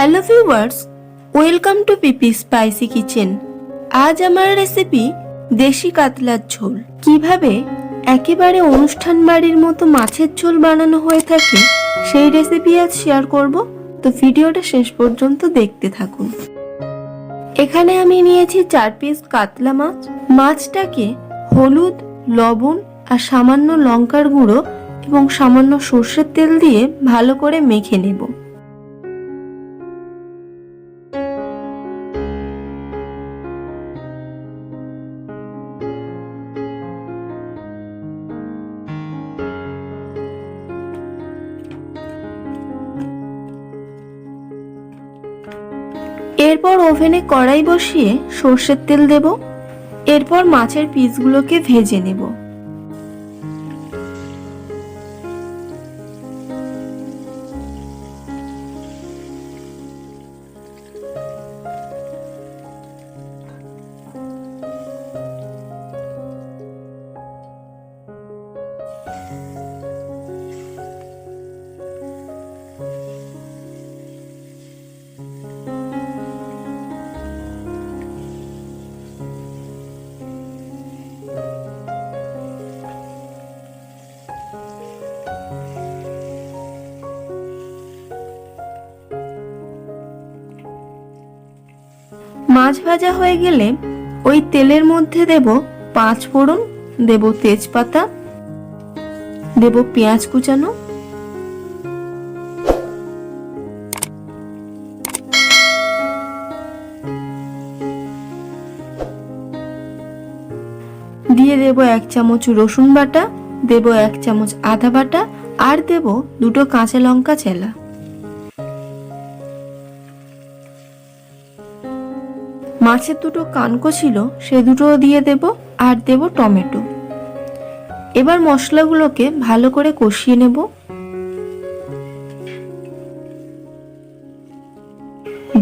Hello viewers, welcome to PP spicy kitchen. আজ আমার recipe দেশি কাতলার ঝোল। কিভাবে একেবারে অনুষ্ঠান বাড়ির মতো মাছের ঝোল বানানো হয়ে থাকে সেই রেসিপি আজ শেয়ার করব, তো ভিডিওটা শেষ পর্যন্ত দেখতে থাকুন। এখানে আমি নিয়েছি 4 পিস কাতলা মাছ। মাছটাকে হলুদ, লবণ আর সামান্য লঙ্কার গুঁড়ো এবং সামান্য সর্ষের তেল দিয়ে ভালো করে মেখে নেব। এরপর ওভেনে কড়াই বসিয়ে সর্ষের তেল দেব। এরপর মাছের পিসগুলোকে ভেজে নেব। মাছ ভাজা হয়ে গেলে ওই তেলের মধ্যে দেব 5 ফোড়ন, দেব তেজপাতা, দেব পেঁয়াজ কুচানো, দিয়ে দেব 1 চামচ রসুন বাটা, দেব 1 চামচ আদা বাটা আর দেব 2টো কাঁচা লঙ্কা চেলা। মাছের 2টো কানকো ছিল, সে 2টো দিয়ে দেব আর দেব টমেটো। এবার মশলাগুলোকে ভালো করে কষিয়ে নেব।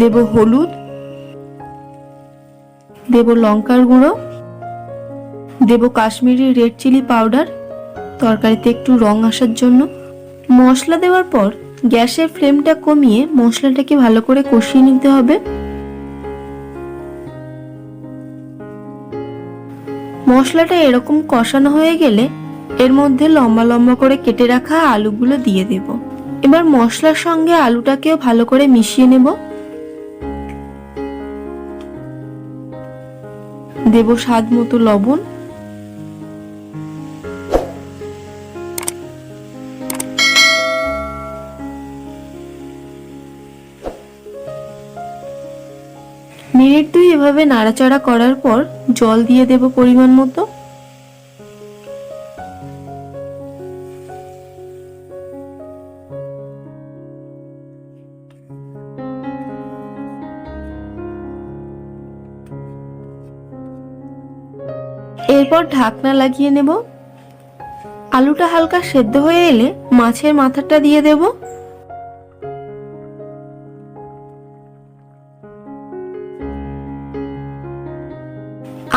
দেব হলুদ, দেব লঙ্কার গুঁড়ো, দেব কাশ্মীরি রেড চিলি পাউডার, তরকারিতে একটু রং আসার জন্য। মশলা দেওয়ার পর গ্যাসের ফ্লেমটা কমিয়ে মশলাটাকে ভালো করে কষিয়ে নিতে হবে। মশলাটা এরকম কষানো হয়ে গেলে এর মধ্যে লম্বা লম্বা করে কেটে রাখা আলুগুলো দিয়ে দেব। এবার মশলার সঙ্গে আলুটাকেও ভালো করে মিশিয়ে নেব। দেব স্বাদ মতো লবণ, মিনিট 2 এভাবে নাড়াচাড়া করার পর জল দিয়ে দেব পরিমাণ মতো। এরপর ঢাকনা লাগিয়ে নেব। আলুটা হালকা সেদ্ধ হয়ে এলে মাছের মাথাটা দিয়ে দেব।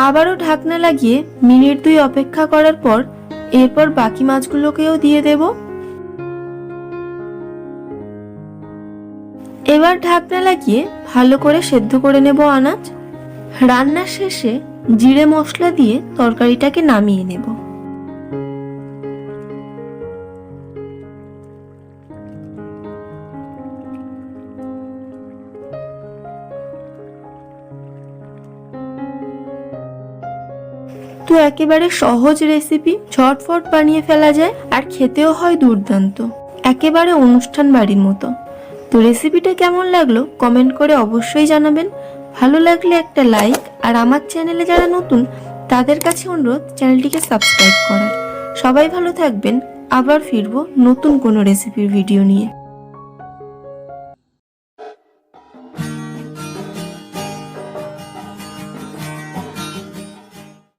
আবারও ঢাকনা লাগিয়ে মিনিট 2 অপেক্ষা করার পর এরপর বাকি মাছগুলোকেও দিয়ে দেব। এবার ঢাকনা লাগিয়ে ভালো করে সেদ্ধ করে নেব আনাজ। রান্নার শেষে জিরে মশলা দিয়ে তরকারিটাকে নামিয়ে নেব। তো একেবারে সহজ রেসিপি, ঝটফট বানিয়ে ফেলা যায় আর খেতেও হয় দুর্দান্ত, একেবারে অনুষ্ঠান বাড়ির মতো। তো রেসিপিটা কেমন লাগলো কমেন্ট করে অবশ্যই জানাবেন। ভালো লাগলে একটা লাইক, আর আমার চ্যানেলে যারা নতুন তাদের কাছে অনুরোধ চ্যানেলটিকে সাবস্ক্রাইব করার। সবাই ভালো থাকবেন, আবার ফিরবো নতুন কোনো রেসিপির ভিডিও নিয়ে।